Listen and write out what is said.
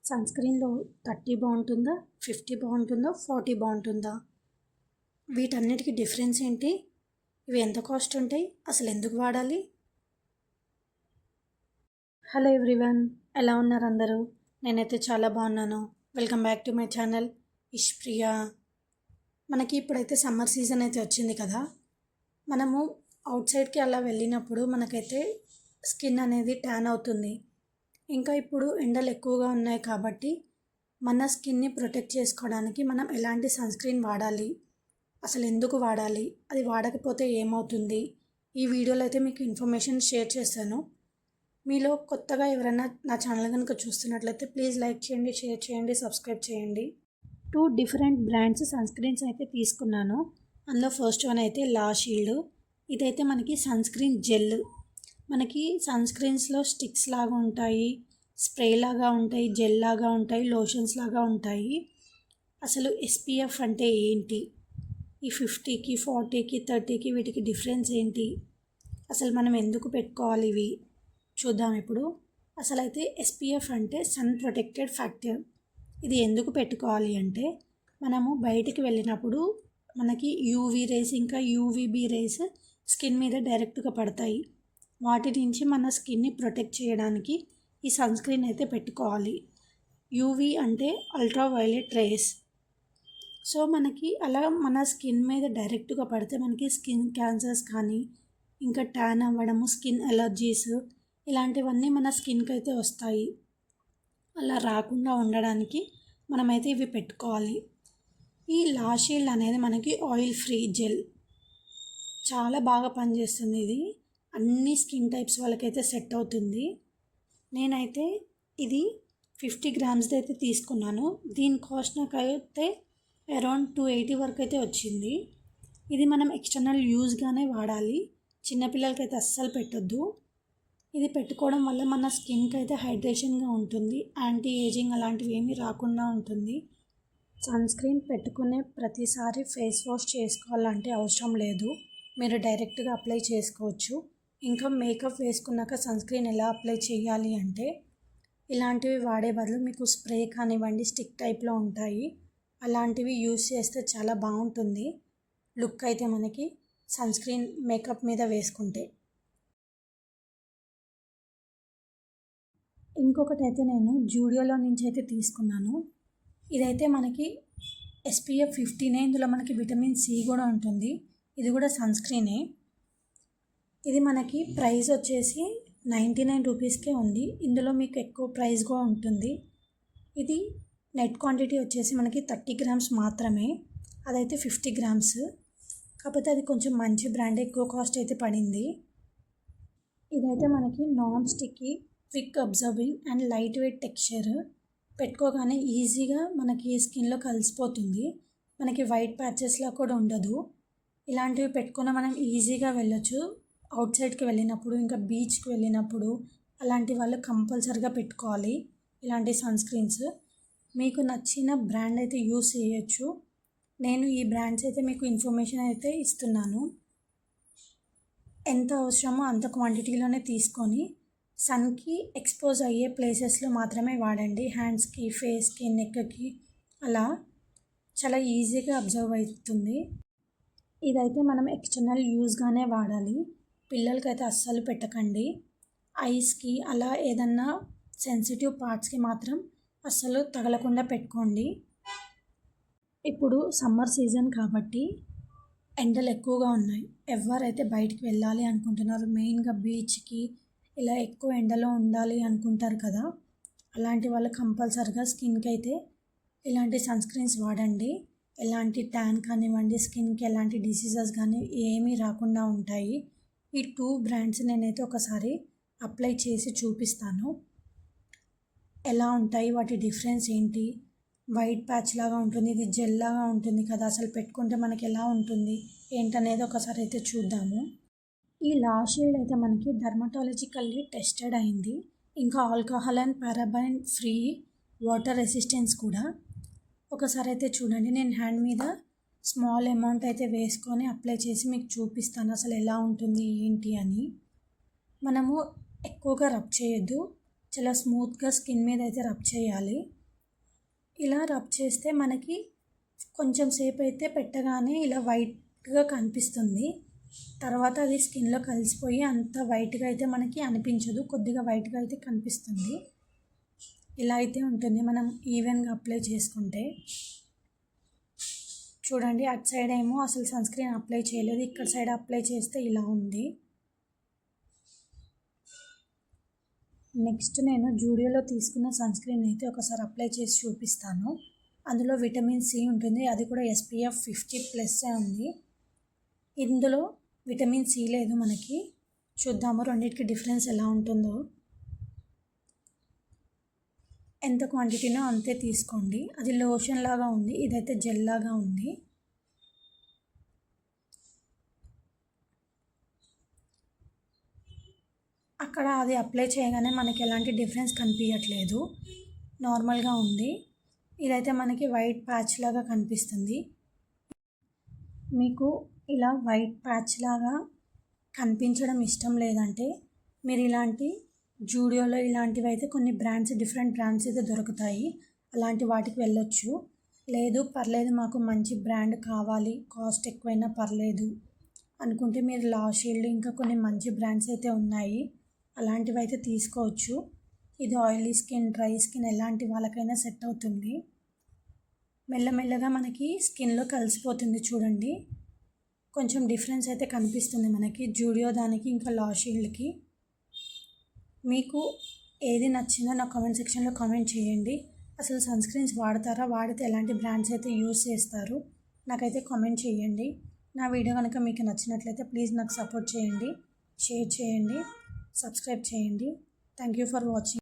Sun స్క్రీన్లో 30 బాగుంటుందా, 50 బాగుంటుందా, 40 బాగుంటుందా? వీటన్నిటికీ డిఫరెన్స్ ఏంటి? ఇవి ఎంత కాస్ట్ ఉంటాయి? అసలు ఎందుకు వాడాలి? హలో ఎవ్రీవన్, ఎలా ఉన్నారు అందరూ? నేనైతే చాలా బాగున్నాను. Welcome back to my channel ఇష్ప్రియా. మనకి ఇప్పుడైతే సమ్మర్ సీజన్ అయితే వచ్చింది కదా. మనము అవుట్ సైడ్కి అలా వెళ్ళినప్పుడు మనకైతే స్కిన్ అనేది ట్యాన్ అవుతుంది. ఇంకా ఇప్పుడు ఎండలు ఎక్కువగా ఉన్నాయి కాబట్టి మన స్కిన్ని ప్రొటెక్ట్ చేసుకోవడానికి మనం ఎలాంటి సన్ స్క్రీన్ వాడాలి, అసలు ఎందుకు వాడాలి, అది వాడకపోతే ఏమవుతుంది, ఈ వీడియోలో అయితే మీకు ఇన్ఫర్మేషన్ షేర్ చేస్తాను. మీలో కొత్తగా ఎవరైనా నా ఛానల్ కనుక చూస్తున్నట్లయితే ప్లీజ్ లైక్ చేయండి, షేర్ చేయండి, సబ్స్క్రైబ్ చేయండి. 2 డిఫరెంట్ బ్రాండ్స్ సన్ స్క్రీన్స్ అయితే తీసుకున్నాను. అందులో ఫస్ట్ వన్ అయితే లా షీల్డ్. ఇదైతే మనకి సన్ స్క్రీన్ జెల్. మనకి సన్ స్క్రీన్స్లో స్టిక్స్ లాగా ఉంటాయి, స్ప్రే లాగా ఉంటాయి, జెల్ లాగా ఉంటాయి, లోషన్స్ లాగా ఉంటాయి. అసలు ఎస్పీఎఫ్ అంటే ఏంటి, ఈ 50కి 40కి 30కి వీటికి డిఫరెన్స్ ఏంటి, అసలు మనం ఎందుకు పెట్టుకోవాలి ఇవి చూద్దాం ఇప్పుడు. అసలు అయితే ఎస్పీఎఫ్ అంటే సన్ ప్రొటెక్టెడ్ ఫ్యాక్టర్. ఇది ఎందుకు పెట్టుకోవాలి అంటే మనము బయటికి వెళ్ళినప్పుడు మనకి యూవీ రేస్ ఇంకా యూవీబీ రేస్ స్కిన్ మీద డైరెక్ట్గా పడతాయి. వాటి నుంచి మన స్కిన్ని ప్రొటెక్ట్ చేయడానికి ఈ సన్ స్క్రీన్ అయితే పెట్టుకోవాలి. యూవీ అంటే అల్ట్రా వైలెట్ రేస్. సో మనకి అలా మన స్కిన్ మీద డైరెక్ట్గా పడితే మనకి స్కిన్ క్యాన్సర్స్ కానీ ఇంకా ట్యాన్ అవ్వడము, స్కిన్ ఎలర్జీస్ ఇలాంటివన్నీ మన స్కిన్కి అయితే వస్తాయి. అలా రాకుండా ఉండడానికి మనమైతే ఇవి పెట్టుకోవాలి. ఈ లా షీల్డ్ అనేది మనకి ఆయిల్ ఫ్రీ జెల్, చాలా బాగా పనిచేస్తుంది. ఇది అన్ని స్కిన్ టైప్స్ వాళ్ళకైతే సెట్ అవుతుంది. నేనైతే ఇది 50 గ్రామ్స్ది అయితే తీసుకున్నాను. దీని కాస్ట్ నాకైతే అరౌండ్ 280 వరకు అయితే వచ్చింది. ఇది మనం ఎక్స్టర్నల్ యూజ్గానే వాడాలి, చిన్నపిల్లలకైతే అస్సలు పెట్టొద్దు. ఇది పెట్టుకోవడం వల్ల మన స్కిన్కి అయితే హైడ్రేషన్గా ఉంటుంది, యాంటీ ఏజింగ్ అలాంటివి ఏమీ రాకుండా ఉంటుంది. సన్ స్క్రీన్ పెట్టుకునే ప్రతిసారి ఫేస్ వాష్ చేసుకోవాలంటే అవసరం లేదు, మీరు డైరెక్ట్గా అప్లై చేసుకోవచ్చు. ఇంకా మేకప్ వేసుకున్నాక సన్ స్క్రీన్ ఎలా అప్లై చేయాలి అంటే ఇలాంటివి వాడే బదులు మీకు స్ప్రే కానివ్వండి, స్టిక్ టైప్లో ఉంటాయి, అలాంటివి యూస్ చేస్తే చాలా బాగుంటుంది లుక్ అయితే మనకి సన్ స్క్రీన్ మేకప్ మీద వేసుకుంటే. ఇంకొకటి అయితే నేను జూడియోలో నుంచి అయితే తీసుకున్నాను. ఇదైతే మనకి ఎస్పీఎఫ్ 15. ఇందులో మనకి విటమిన్ సి కూడా ఉంటుంది. ఇది కూడా సన్ స్క్రీనే. ఇది మనకి ప్రైస్ వచ్చేసి 99 రూపీస్కే ఉంది. ఇందులో మీకు ఎక్కువ ప్రైస్ కూడా ఉంటుంది. ఇది నెట్ క్వాంటిటీ వచ్చేసి మనకి 30 గ్రామ్స్ మాత్రమే, అదైతే 50 గ్రామ్స్. కాకపోతే అది కొంచెం మంచి బ్రాండ్, ఎక్కువ కాస్ట్ అయితే పడింది. ఇదైతే మనకి non sticky, quick absorbing and light weight texture. పెట్టుకోగానే ఈజీగా మనకి స్కిన్లో కలిసిపోతుంది, మనకి వైట్ ప్యాచెస్లో కూడా ఉండదు. ఇలాంటివి పెట్టుకున్న మనం ఈజీగా వెళ్ళొచ్చు అవుట్ సైడ్కి వెళ్ళినప్పుడు, ఇంకా బీచ్కి వెళ్ళినప్పుడు. అలాంటి వాళ్ళు కంపల్సరిగా పెట్టుకోవాలి ఇలాంటి సన్ స్క్రీన్స్. మీకు నచ్చిన బ్రాండ్ అయితే యూస్ చేయొచ్చు. నేను ఈ బ్రాండ్స్ అయితే మీకు ఇన్ఫర్మేషన్ అయితే ఇస్తున్నాను. ఎంత అవసరమో అంత క్వాంటిటీలోనే తీసుకొని సన్కి ఎక్స్పోజ్ అయ్యే ప్లేసెస్లో మాత్రమే వాడండి. హ్యాండ్స్కి, ఫేస్కి, నెక్కి అలా చాలా ఈజీగా అబ్జర్వ్ అవుతుంది. ఇదైతే మనం ఎక్స్టర్నల్ యూజ్గానే వాడాలి, పిల్లలకైతే అస్సలు పెట్టకండి. ఐస్కి అలా ఏదన్నా సెన్సిటివ్ పార్ట్స్కి మాత్రం అస్సలు తగలకుండా పెట్టుకోండి. ఇప్పుడు సమ్మర్ సీజన్ కాబట్టి ఎండలు ఎక్కువగా ఉన్నాయి. ఎవరైతే బయటికి వెళ్ళాలి అనుకుంటున్నారో, మెయిన్గా బీచ్కి ఇలా ఎక్కువ ఎండలో ఉండాలి అనుకుంటారు కదా, అలాంటి వాళ్ళు కంపల్సరిగా స్కిన్కి అయితే ఇలాంటి సన్ స్క్రీన్స్ వాడండి. ఎలాంటి ట్యాన్ కానివ్వండి, స్కిన్కి ఎలాంటి డిసీజెస్ కానీ ఏమీ రాకుండా ఉంటాయి. ఈ 2 బ్రాండ్స్ నేనైతే ఒకసారి అప్లై చేసి చూపిస్తాను ఎలా ఉంటాయి, వాటి డిఫరెన్స్ ఏంటి. వైట్ ప్యాచ్ లాగా ఉంటుంది, ఇది జెల్ లాగా ఉంటుంది కదా, అసలు పెట్టుకుంటే మనకి ఎలా ఉంటుంది ఏంటనేది ఒకసారి అయితే చూద్దాము. ఈ లా షీల్డ్ అయితే మనకి డర్మటాలజికల్లీ టెస్టెడ్ అయింది. ఇంకా alcohol and paraben free, water resistance కూడా. ఒకసారి అయితే చూడండి, నేను హ్యాండ్ మీద స్మాల్ అమౌంట్ అయితే వేసుకొని అప్లై చేసి మీకు చూపిస్తాను అసలు ఎలా ఉంటుంది ఏంటి అని. మనము ఎక్కువగా రబ్ చేయొద్దు, చాలా స్మూత్గా స్కిన్ మీద అయితే రబ్ చేయాలి. ఇలా రబ్ చేస్తే మనకి కొంచెం సేపు అయితే పెట్టగానే ఇలా వైట్గా కనిపిస్తుంది. తర్వాత అది స్కిన్లో కలిసిపోయి అంత వైట్గా అయితే మనకి అనిపించదు, కొద్దిగా వైట్గా అయితే కనిపిస్తుంది. ఇలా అయితే ఉంటుంది మనం ఈవెన్గా అప్లై చేసుకుంటే. చూడండి, అటు సైడ్ ఏమో అసలు సన్ స్క్రీన్ అప్లై చేయలేదు, ఇక్కడ సైడ్ అప్లై చేస్తే ఇలా ఉంది. నెక్స్ట్ నేను జూడియోలో తీసుకున్న సన్ స్క్రీన్ అయితే ఒకసారి అప్లై చేసి చూపిస్తాను. అందులో విటమిన్ సి ఉంటుంది, అది కూడా SPF 50+ ఉంది. ఇందులో విటమిన్ సి లేదు మనకి. చూద్దాము రెండింటికి డిఫరెన్స్ ఎలా ఉంటుందో. ఎంత క్వాంటిటీనో అంతే తీసుకోండి. అది లోషన్ లాగా ఉంది, ఇదైతే జెల్ లాగా ఉంది. అక్కడ అది అప్లై చేయగానే మనకి ఎలాంటి డిఫరెన్స్ కనిపించట్లేదు, నార్మల్గా ఉంది. ఇదైతే మనకి వైట్ ప్యాచ్ లాగా కనిపిస్తుంది. మీకు ఇలా వైట్ ప్యాచ్ లాగా కనిపించడం ఇష్టం లేదంటే మీరు ఇలాంటి జూడియోలో ఇలాంటివి అయితే కొన్ని బ్రాండ్స్, డిఫరెంట్ బ్రాండ్స్ అయితే దొరుకుతాయి, అలాంటి వాటికి వెళ్ళొచ్చు. లేదు పర్లేదు మాకు మంచి బ్రాండ్ కావాలి, కాస్ట్ ఎక్కువైనా పర్లేదు అనుకుంటే మీరు లా షీల్డ్ ఇంకా కొన్ని మంచి బ్రాండ్స్ అయితే ఉన్నాయి, అలాంటివి అయితే తీసుకోవచ్చు. ఇది ఆయిలీ స్కిన్, డ్రై స్కిన్ ఎలాంటి వాళ్ళకైనా సెట్ అవుతుంది. మెల్లమెల్లగా మనకి స్కిన్లో కలిసిపోతుంది. చూడండి, కొంచెం డిఫరెన్స్ అయితే కనిపిస్తుంది మనకి జూడియో దానికి ఇంకా లా షీల్డ్కి. మీకు ఏది నచ్చిందో నా కామెంట్ సెక్షన్లో కామెంట్ చేయండి. అసలు సన్ స్క్రీన్స్ వాడతారా, వాడితే ఎలాంటి బ్రాండ్స్ అయితే యూస్ చేస్తారు నాకైతే కామెంట్ చేయండి. నా వీడియో కనుక మీకు నచ్చినట్లయితే ప్లీజ్ నాకు సపోర్ట్ చేయండి, షేర్ చేయండి, సబ్స్క్రైబ్ చేయండి. Thank you for watching.